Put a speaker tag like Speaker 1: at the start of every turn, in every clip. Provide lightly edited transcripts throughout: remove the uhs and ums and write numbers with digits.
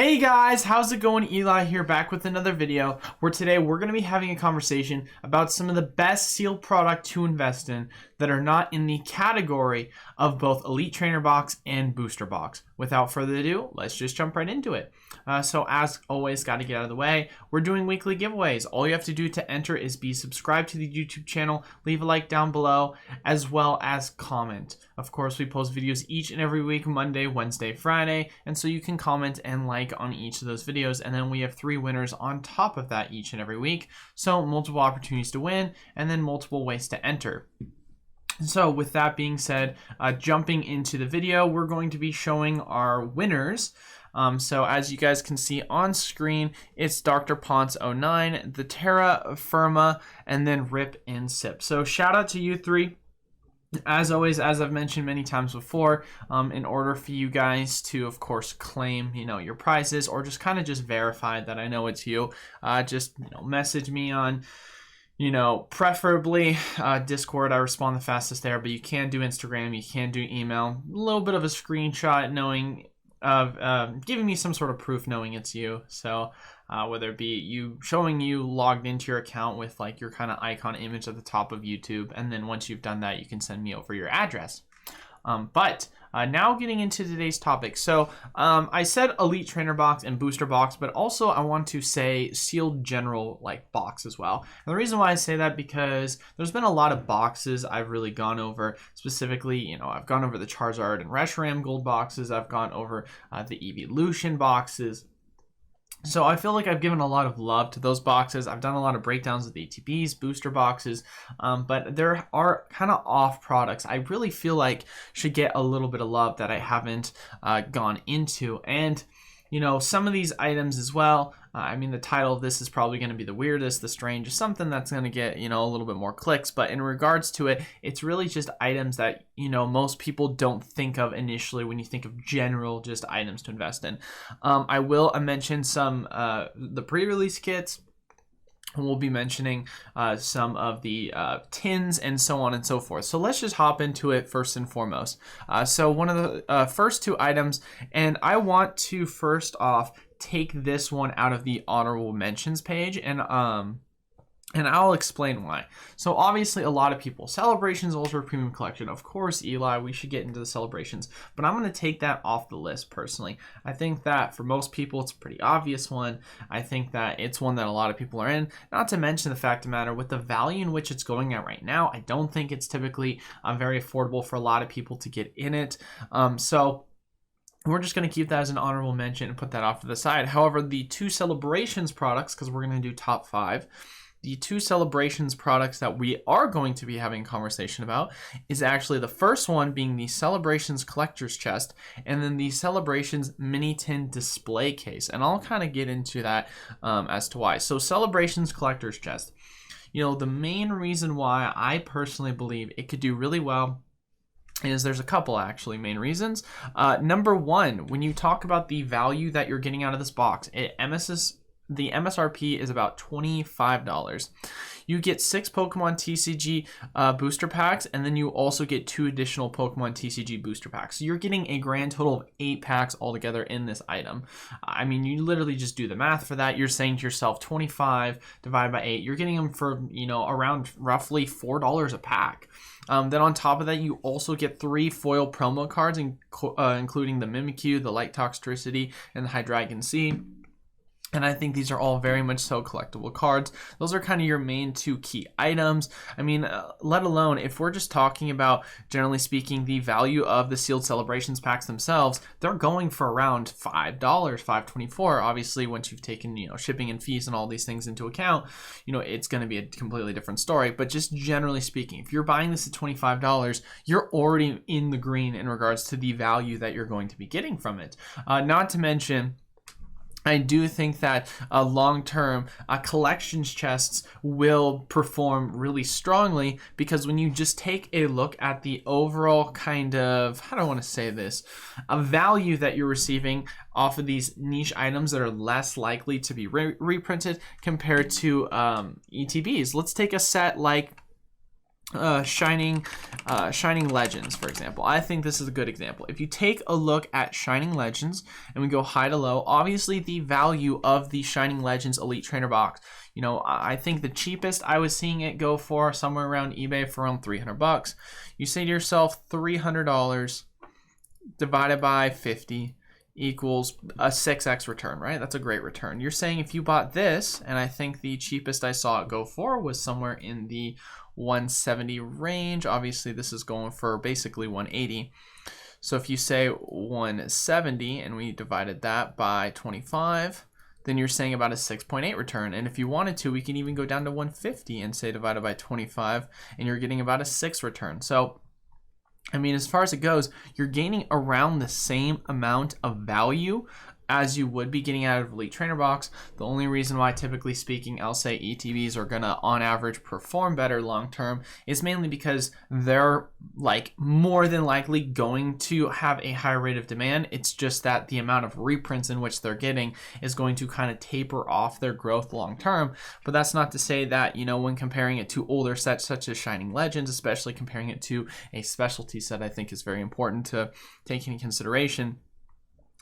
Speaker 1: Hey guys, how's it going? Eli here, back with another video where today we're going to be having a conversation about some of the best sealed product to invest in that are not in the category of both Elite Trainer Box and Booster Box. Without further ado, let's just jump right into it. So as always, got to get out of the way, we're doing weekly giveaways. All you have to do to enter is be subscribed to the YouTube channel, leave a like down below, as well as comment. Of course, we post videos each and every week, Monday, Wednesday, Friday, and so you can comment and like on each of those videos, and then we have 3 winners on top of that each and every week. So multiple opportunities to win, and then multiple ways to enter. So with that being said, jumping into the video, we're going to be showing our winners. So as you guys can see on screen, it's Dr. Ponce 09, the Terra Firma, and then Rip and Sip. So shout out to you 3. As always, as I've mentioned many times before, in order for you guys to, of course, claim, your prizes, or just kind of just verify that I know it's you, just, message me on, preferably Discord. I respond the fastest there, but you can do Instagram, you can do email, a little bit of a screenshot knowing of giving me some sort of proof knowing it's you. So whether it be you showing you logged into your account with like your kind of icon image at the top of YouTube, and then once you've done that, you can send me over your address. But now getting into today's topic. So I said Elite Trainer Box and Booster Box, but also I want to say sealed general box as well. And the reason why I say that, because there's been a lot of boxes I've really gone over. Specifically, I've gone over the Charizard and Reshiram gold boxes. I've gone over the Eeveelution boxes. So I feel like I've given a lot of love to those boxes. I've done a lot of breakdowns of the ATBs, booster boxes, but there are kind of off products I really feel like should get a little bit of love that I haven't gone into. And some of these items as well, the title of this is probably going to be the weirdest, the strangest, something that's going to get, a little bit more clicks. But in regards to it, it's really just items that, most people don't think of initially when you think of general just items to invest in. I will mention some, the pre-release kits. We'll be mentioning some of the tins and so on and so forth. So let's just hop into it first and foremost. So one of the first 2 items, and I want to first off take this one out of the honorable mentions page, and I'll explain why. So obviously a lot of people, Celebrations Ultra Premium Collection, of course, Eli, we should get into the Celebrations, but I'm going to take that off the list personally. I think that for most people, it's a pretty obvious one. I think that it's one that a lot of people are in, not to mention the fact of the matter, with the value in which it's going at right now, I don't think it's typically very affordable for a lot of people to get in it. So we're just going to keep that as an honorable mention and put that off to the side. However, the 2 Celebrations products, because we're going to do top 5, the 2 Celebrations products that we are going to be having a conversation about is actually the first one being the Celebrations Collector's Chest, and then the Celebrations Mini Tin Display Case. And I'll kind of get into that as to why. So Celebrations Collector's Chest. The main reason why I personally believe it could do really well is there's a couple actually main reasons. Number 1, when you talk about the value that you're getting out of this box, the MSRP is about $25. You get 6 Pokemon TCG booster packs, and then you also get 2 additional Pokemon TCG booster packs. So you're getting a grand total of 8 packs altogether in this item. You literally just do the math for that. You're saying to yourself, 25 divided by 8, you're getting them for, around roughly $4 a pack. Then on top of that, you also get 3 foil promo cards, including the Mimikyu, the Light Toxtricity, and the Hydreigon C. And I think these are all very much so collectible cards. Those are kind of your main 2 key items. Let alone if we're just talking about, generally speaking, the value of the sealed Celebrations packs themselves, they're going for around $5, $5.24. Obviously, once you've taken, shipping and fees and all these things into account, it's going to be a completely different story. But just generally speaking, if you're buying this at $25, you're already in the green in regards to the value that you're going to be getting from it. Not to mention, I do think that long-term collections chests will perform really strongly, because when you just take a look at the overall kind of, how do I want to say this, a value that you're receiving off of these niche items that are less likely to be reprinted compared to ETBs. Let's take a set like Shining Legends, for example. I think this is a good example. If you take a look at Shining Legends and we go high to low, obviously the value of the Shining Legends Elite Trainer box, you know, I think the cheapest I was seeing it go for somewhere around eBay for around 300 bucks. You say to yourself, $300 divided by 50 equals a 6x return, right? That's a great return. You're saying if you bought this, and I think the cheapest I saw it go for was somewhere in the 170 range. Obviously this is going for basically 180. So if you say 170 and we divided that by 25, then you're saying about a 6.8 return. And if you wanted to, we can even go down to 150 and say divided by 25, and you're getting about a 6 return. So I mean, as far as it goes, you're gaining around the same amount of value as you would be getting out of Elite Trainer box. The only reason why, typically speaking, I'll say ETBs are gonna on average perform better long term is mainly because they're like more than likely going to have a higher rate of demand. It's just that the amount of reprints in which they're getting is going to kind of taper off their growth long term. But that's not to say that, you know, when comparing it to older sets such as Shining Legends, especially comparing it to a specialty set, I think is very important to take into consideration.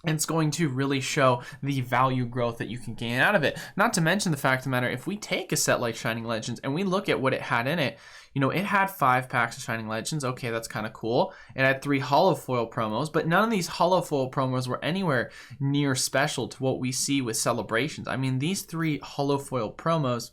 Speaker 1: And it's going to really show the value growth that you can gain out of it. Not to mention the fact of the matter, if we take a set like Shining Legends and we look at what it had in it, you know, it had 5 packs of Shining Legends. Okay, that's kind of cool. It had 3 holo foil promos, but none of these holo foil promos were anywhere near special to what we see with Celebrations. I mean, these 3 holo foil promos,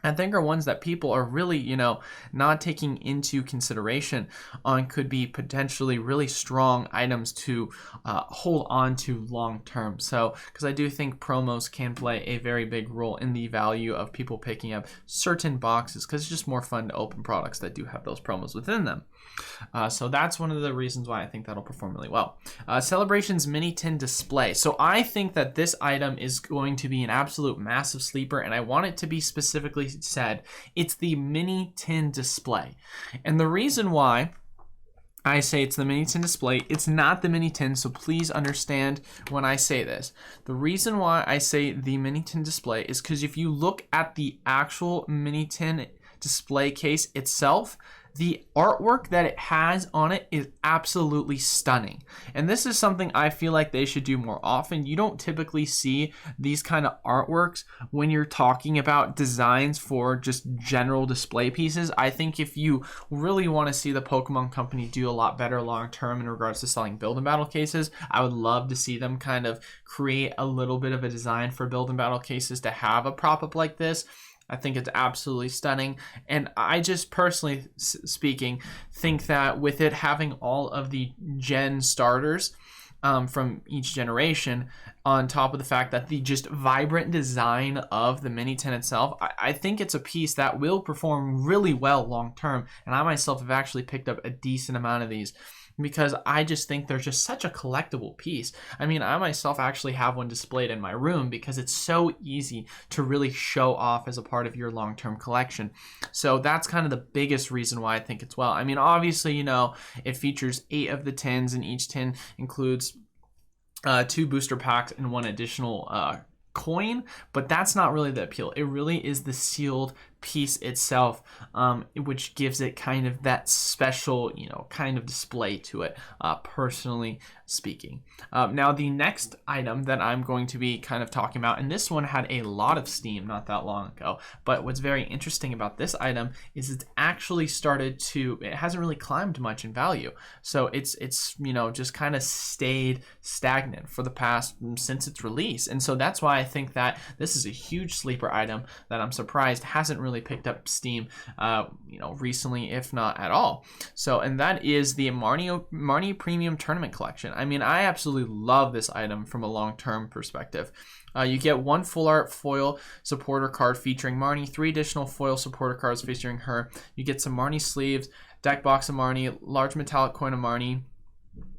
Speaker 1: I think, are ones that people are really, you know, not taking into consideration on could be potentially really strong items to hold on to long term. So, because I do think promos can play a very big role in the value of people picking up certain boxes, because it's just more fun to open products that do have those promos within them. So that's one of the reasons why I think that'll perform really well. Celebrations Mini Tin Display. So I think that this item is going to be an absolute massive sleeper, and I want it to be specifically said it's the Mini Tin Display. And the reason why I say it's the Mini Tin Display, it's not the Mini Tin, so please understand when I say this. The reason why I say the Mini Tin Display is because if you look at the actual Mini Tin display case itself, the artwork that it has on it is absolutely stunning. And this is something I feel like they should do more often. You don't typically see these kind of artworks when you're talking about designs for just general display pieces. I think if you really want to see the Pokemon Company do a lot better long term in regards to selling build and battle cases, I would love to see them kind of create a little bit of a design for build and battle cases to have a prop up like this. I think it's absolutely stunning, and I just personally speaking think that with it having all of the gen starters from each generation, on top of the fact that the just vibrant design of the Mini Tin itself, I think it's a piece that will perform really well long term, and I myself have actually picked up a decent amount of these, because I just think they're just such a collectible piece. I mean, I myself actually have one displayed in my room because it's so easy to really show off as a part of your long-term collection. So that's kind of the biggest reason why I think it's well. I mean, obviously, you know, it features 8 of the tins, and each tin includes 2 booster packs and 1 additional coin, but that's not really the appeal. It really is the sealed piece itself, which gives it kind of that special, you know, kind of display to it, personally speaking. Now the next item that I'm going to be kind of talking about, and this one had a lot of steam not that long ago, but what's very interesting about this item is it's actually started to, it hasn't really climbed much in value. So it's you know, just kind of stayed stagnant for the past, since its release. And so that's why I think that this is a huge sleeper item that I'm surprised hasn't really picked up steam, you know, recently, if not at all. So, and that is the Marnie Premium Tournament Collection. I mean, I absolutely love this item from a long-term perspective. You get 1 full art foil supporter card featuring Marnie, 3 additional foil supporter cards featuring her. You get some Marnie sleeves, deck box of Marnie, large metallic coin of Marnie,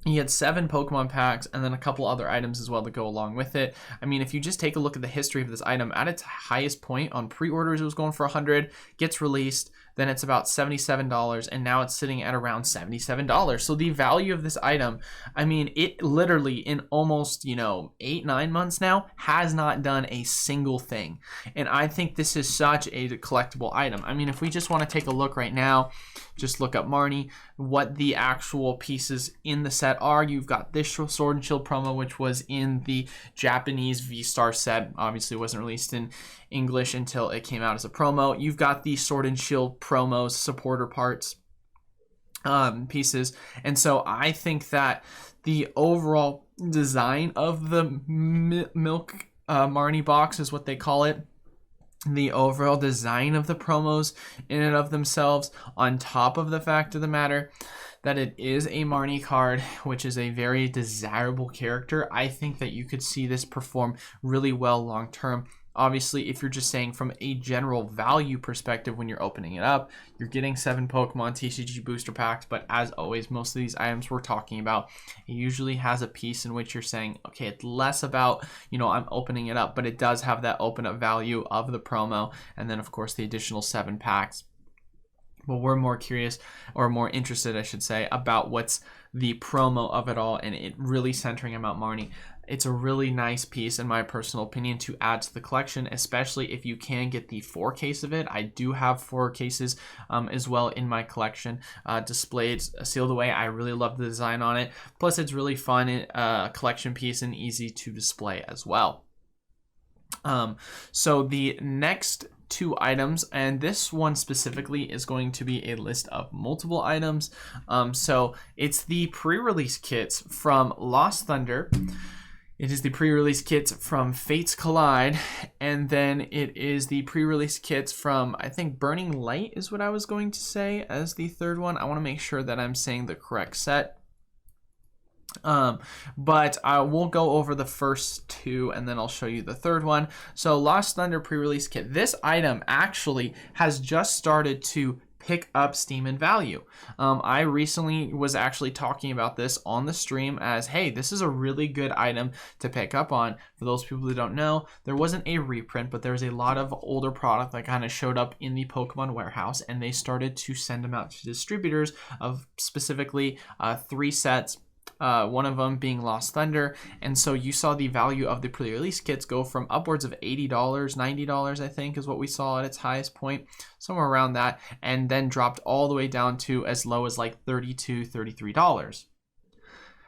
Speaker 1: You get 7 Pokemon packs and then a couple other items as well to go along with it. I mean, if you just take a look at the history of this item, at its highest point on pre-orders, it was going for 100, gets released, then it's about $77, and now it's sitting at around $77. So the value of this item, I mean, it literally in almost, 8-9 months now has not done a single thing. And I think this is such a collectible item. I mean, if we just want to take a look right now, just look up Marnie, what the actual pieces in the set are. You've got this Sword and Shield promo, which was in the Japanese V-Star set. Obviously wasn't released in English until it came out as a promo. You've got the Sword and Shield promos, supporter parts, pieces. And so I think that the overall design of the Milk Marnie box is what they call it. The overall design of the promos in and of themselves, on top of the fact of the matter that it is a Marnie card, which is a very desirable character, I think that you could see this perform really well long term. Obviously, if you're just saying from a general value perspective, when you're opening it up, you're getting 7 Pokemon TCG booster packs. But as always, most of these items we're talking about, it usually has a piece in which you're saying, okay, it's less about, I'm opening it up, but it does have that open up value of the promo. And then, of course, the additional 7 packs. But we're more curious, or more interested, I should say, about what's the promo of it all, and it really centering about Marnie. It's a really nice piece, in my personal opinion, to add to the collection, especially if you can get the 4 case of it. I do have 4 cases as well in my collection, displayed, sealed away. I really love the design on it. Plus, it's really fun, collection piece, and easy to display as well. So the next 2 items, and this one specifically is going to be a list of multiple items. So it's the pre-release kits from Lost Thunder. It is the pre-release kits from Fates Collide, and then it is the pre-release kits from, I think, Burning Light is what I was going to say as the third one. I want to make sure that I'm saying the correct set. But I will go over the first 2 and then I'll show you the third one. So Lost Thunder pre-release kit. This item actually has just started to pick up steam and value. I recently was actually talking about this on the stream as, hey, this is a really good item to pick up on. For those people who don't know, there wasn't a reprint, but there was a lot of older product that kind of showed up in the Pokemon warehouse, and they started to send them out to distributors of specifically 3 sets. One of them being Lost Thunder, and so you saw the value of the pre-release kits go from upwards of $80, $90, I think is what we saw at its highest point, somewhere around that, and then dropped all the way down to as low as like $32, $33.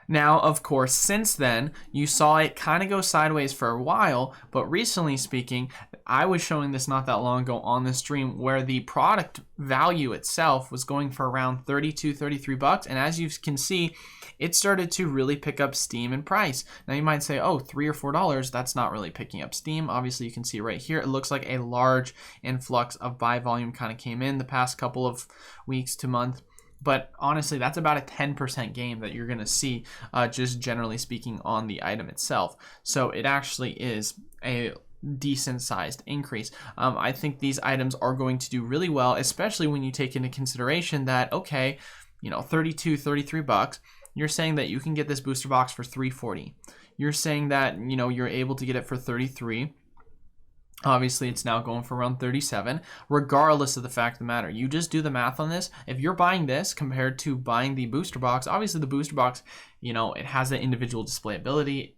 Speaker 1: Now, of course, since then, you saw it kind of go sideways for a while, but recently speaking, I was showing this not that long ago on the stream where the product value itself was going for around $32, $33, and as you can see, it started to really pick up steam and price. Now you might say, oh, $3 or $4, that's not really picking up steam. Obviously, you can see right here, it looks like a large influx of buy volume kind of came in the past couple of weeks to month. But honestly, that's about a 10% gain that you're going to see, just generally speaking, on the item itself. So it actually is a decent sized increase. I think these items are going to do really well, especially when you take into consideration that, okay, $32, $33, you're saying that you can get this booster box for $340. You're saying that, you're able to get it for $33. Obviously, it's now going for around $37, regardless of the fact of the matter. You just do the math on this. If you're buying this compared to buying the booster box, obviously the booster box, it has the individual display ability.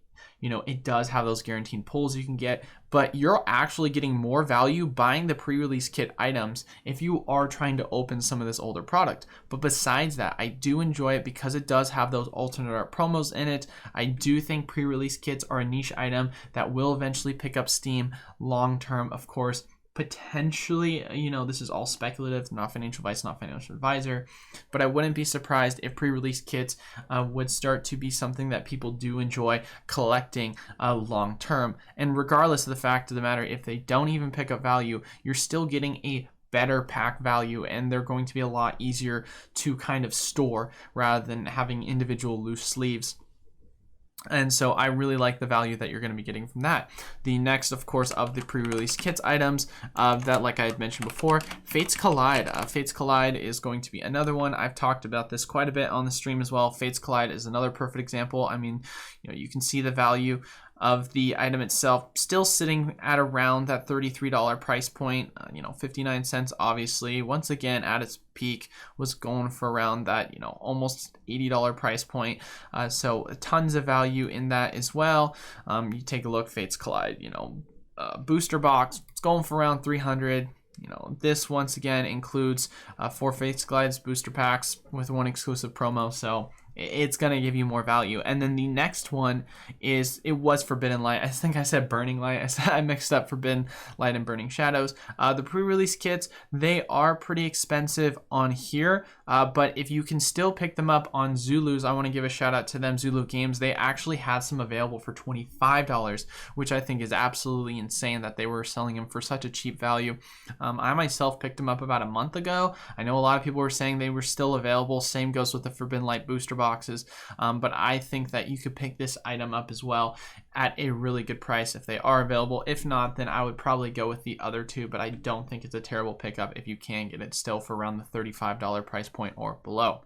Speaker 1: It does have those guaranteed pulls you can get, but you're actually getting more value buying the pre-release kit items if you are trying to open some of this older product. But besides that, I do enjoy it because it does have those alternate art promos in it. I do think pre-release kits are a niche item that will eventually pick up steam long term, of course. Potentially, this is all speculative, not financial advice, not financial advisor, but I wouldn't be surprised if pre-release kits would start to be something that people do enjoy collecting long term. And regardless of the fact of the matter, if they don't even pick up value, you're still getting a better pack value, and they're going to be a lot easier to kind of store rather than having individual loose sleeves. And so I really like the value that you're going to be getting from that. The next, of course, of the pre-release kits items that, like I had mentioned before, Fates Collide. Fates Collide is going to be another one. I've talked about this quite a bit on the stream as well. Fates Collide is another perfect example. I mean, you can see the value of the item itself still sitting at around that $33 price point, 59 cents obviously. Once again, at its peak was going for around that, almost $80 price point. So tons of value in that as well. You take a look, Fates Collide, booster box, it's going for around 300. This once again includes 4 Fates Collides booster packs with 1 exclusive promo, so it's going to give you more value. And then the next one it was Forbidden Light. I think I said Burning Light. I mixed up Forbidden Light and Burning Shadows. The pre-release kits, they are pretty expensive on here, but if you can still pick them up on Zulu's, I want to give a shout out to them, Zulu Games. They actually had some available for $25, which I think is absolutely insane that they were selling them for such a cheap value. I myself picked them up about a month ago. I know a lot of people were saying they were still available. Same goes with the Forbidden Light booster boxes, but I think that you could pick this item up as well at a really good price if they are available. If not, then I would probably go with the other two, but I don't think it's a terrible pickup if you can get it still for around the $35 price point or below.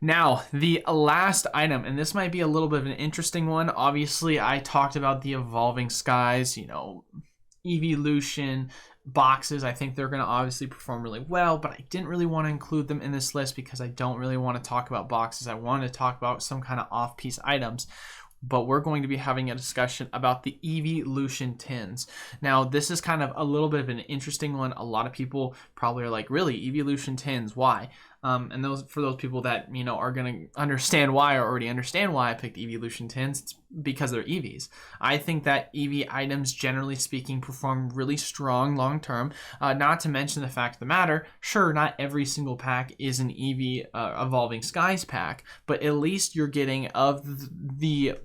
Speaker 1: Now, the last item, and this might be a little bit of an interesting one. Obviously, I talked about the Evolving Skies, Eeveelution boxes. I think they're going to obviously perform really well, but I didn't really want to include them in this list because I don't really want to talk about boxes. I wanted to talk about some kind of off-piece items, but we're going to be having a discussion about the Eeveelution Tins. Now, this is kind of a little bit of an interesting one. A lot of people probably are like, really, Eeveelution Tins, why? And for those people that, are going to understand why or already understand why I picked Eeveelution Tins, it's because they're Eevees. I think that Eevee items, generally speaking, perform really strong long-term. Not to mention the fact of the matter, sure, not every single pack is an Eevee Evolving Skies pack, but at least you're getting of the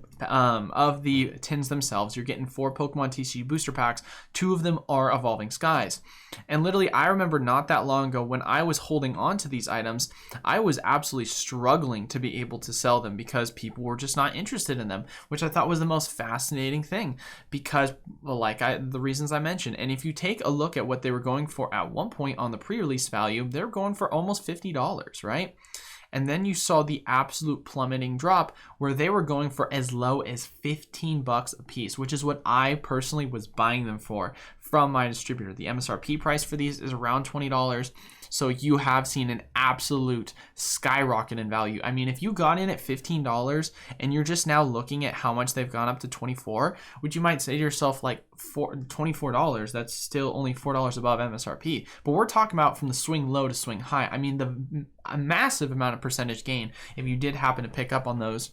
Speaker 1: tins themselves, you're getting 4 Pokemon TCG booster packs. 2 of them are Evolving Skies. And literally, I remember not that long ago when I was holding on to these items, I was absolutely struggling to be able to sell them because people were just not interested in them, which I thought was the most fascinating thing because, the reasons I mentioned. And if you take a look at what they were going for at one point on the pre-release value, they're going for almost $50, right? And then you saw the absolute plummeting drop where they were going for as low as $15 a piece, which is what I personally was buying them for from my distributor. The MSRP price for these is around $20. So you have seen an absolute skyrocket in value. I mean, if you got in at $15 and you're just now looking at how much they've gone up to $24, which you might say to yourself, like $24, that's still only $4 above MSRP. But we're talking about from the swing low to swing high. I mean, a massive amount of percentage gain if you did happen to pick up on those.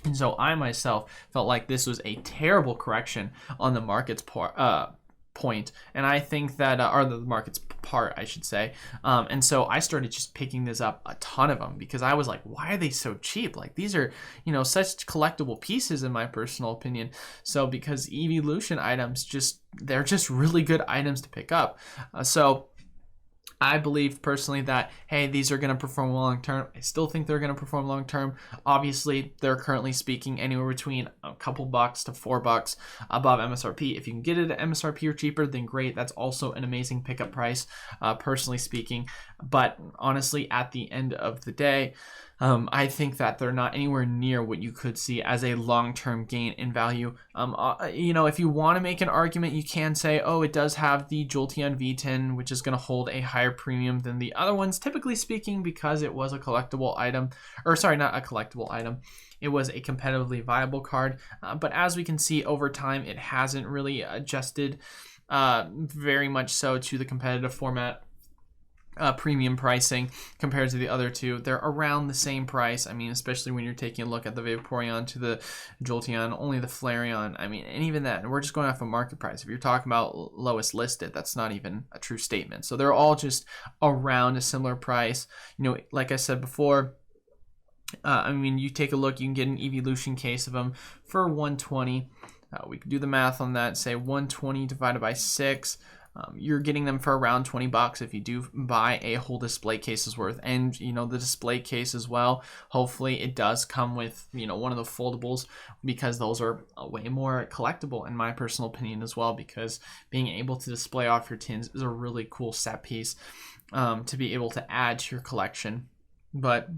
Speaker 1: And so I myself felt like this was a terrible correction on the market's point, and I think that or the market's part, I should say, and so I started just picking this up, a ton of them, because I was like, why are they so cheap? Like, these are such collectible pieces in my personal opinion. So because Eeveelution items, they're just really good items to pick up. So I believe personally that, hey, these are going to perform long term. I still think they're going to perform long term. Obviously, they're currently speaking anywhere between a couple bucks to $4 above MSRP. If you can get it at MSRP or cheaper, then great. That's also an amazing pickup price, personally speaking. But honestly, at the end of the day, I think that they're not anywhere near what you could see as a long-term gain in value. If you want to make an argument, you can say, oh, it does have the Jolteon V10, which is going to hold a higher premium than the other ones, typically speaking, because it was a collectible item. Or sorry, not a collectible item. It was a competitively viable card. But as we can see over time, it hasn't really adjusted very much so to the competitive format. Premium pricing compared to the other two. They're around the same price. I mean, especially when you're taking a look at the Vaporeon to the Jolteon, only the Flareon. I mean, and even that, and we're just going off of market price. If you're talking about lowest listed, that's not even a true statement. So they're all just around a similar price. Like I said before, you take a look, you can get an Eeveelution case of them for $120. We could do the math on that, say 120 divided by 6. You're getting them for around 20 bucks if you do buy a whole display case's worth. And the display case as well, hopefully it does come with one of the foldables, because those are way more collectible in my personal opinion as well, because being able to display off your tins is a really cool set piece to be able to add to your collection. But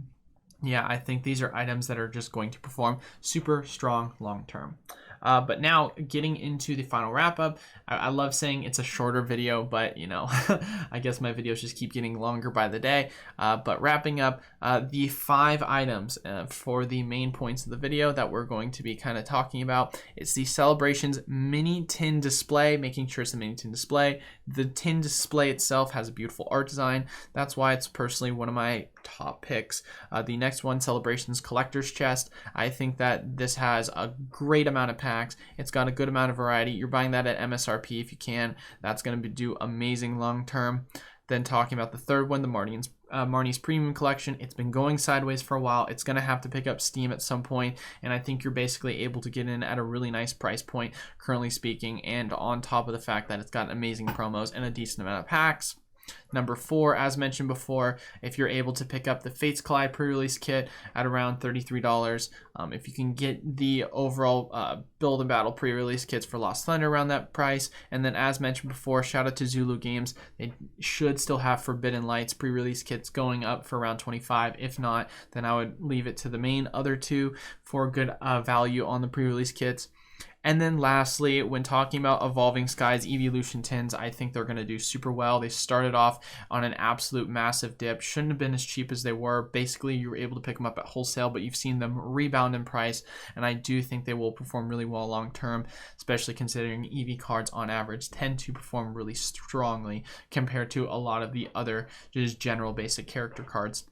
Speaker 1: yeah, I think these are items that are just going to perform super strong long term. But now getting into the final wrap up, I love saying it's a shorter video, but I guess my videos just keep getting longer by the day. But wrapping up the 5 items for the main points of the video that we're going to be kind of talking about. It's the Celebrations mini tin display, making sure it's a mini tin display. The tin display itself has a beautiful art design. That's why it's personally one of my top picks. The next one, Celebrations collector's chest. I think that this has a great amount of packs. It's got a good amount of variety. You're buying that at MSRP if you can. That's going to do amazing long term. Then talking about the third one, the Marnie's Premium Collection. It's been going sideways for a while. It's going to have to pick up steam at some point, and I think you're basically able to get in at a really nice price point, currently speaking, and on top of the fact that it's got amazing promos and a decent amount of packs. Number 4, as mentioned before, if you're able to pick up the Fates Collide pre-release kit at around $33, if you can get the overall Build and Battle pre-release kits for Lost Thunder around that price, and then as mentioned before, shout out to Zulu Games, they should still have Forbidden Lights pre-release kits going up for around $25. If not, then I would leave it to the main other 2 for good value on the pre-release kits. And then lastly, when talking about Evolving Skies Eeveelution Tins, I think they're going to do super well. They started off on an absolute massive dip. Shouldn't have been as cheap as they were. Basically, you were able to pick them up at wholesale, but you've seen them rebound in price. And I do think they will perform really well long term, especially considering Eevee cards on average tend to perform really strongly compared to a lot of the other just general basic character cards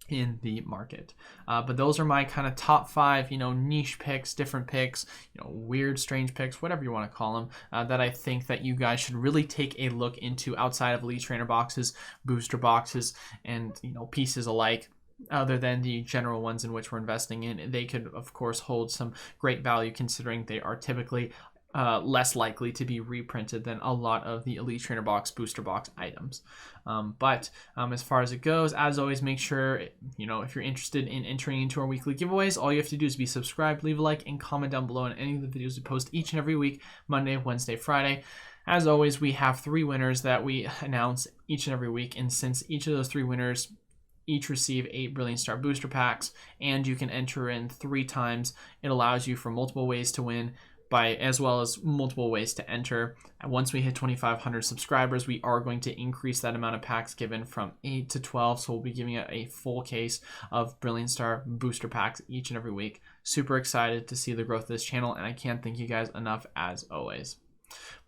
Speaker 1: in the market. But those are my kind of top 5 niche picks, different picks, weird, strange picks, whatever you want to call them, that I think that you guys should really take a look into outside of Elite Trainer boxes, booster boxes, and pieces alike. Other than the general ones in which we're investing in, they could of course hold some great value considering they are typically less likely to be reprinted than a lot of the Elite Trainer box, booster box items. But as far as it goes, as always, make sure, if you're interested in entering into our weekly giveaways, all you have to do is be subscribed, leave a like, and comment down below on any of the videos we post each and every week, Monday, Wednesday, Friday. As always, we have 3 winners that we announce each and every week, and since each of those 3 winners each receive 8 Brilliant Star booster packs, and you can enter in 3 times, it allows you for multiple ways to win, as well as multiple ways to enter. And once we hit 2,500 subscribers, we are going to increase that amount of packs given from 8 to 12. So we'll be giving out a full case of Brilliant Star booster packs each and every week. Super excited to see the growth of this channel, and I can't thank you guys enough as always.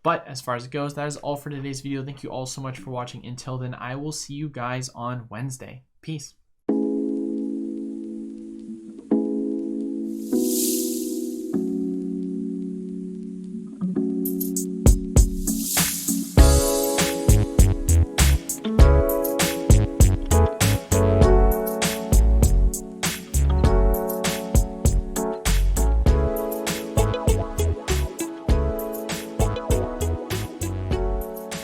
Speaker 1: But as far as it goes, that is all for today's video. Thank you all so much for watching. Until then, I will see you guys on Wednesday. Peace.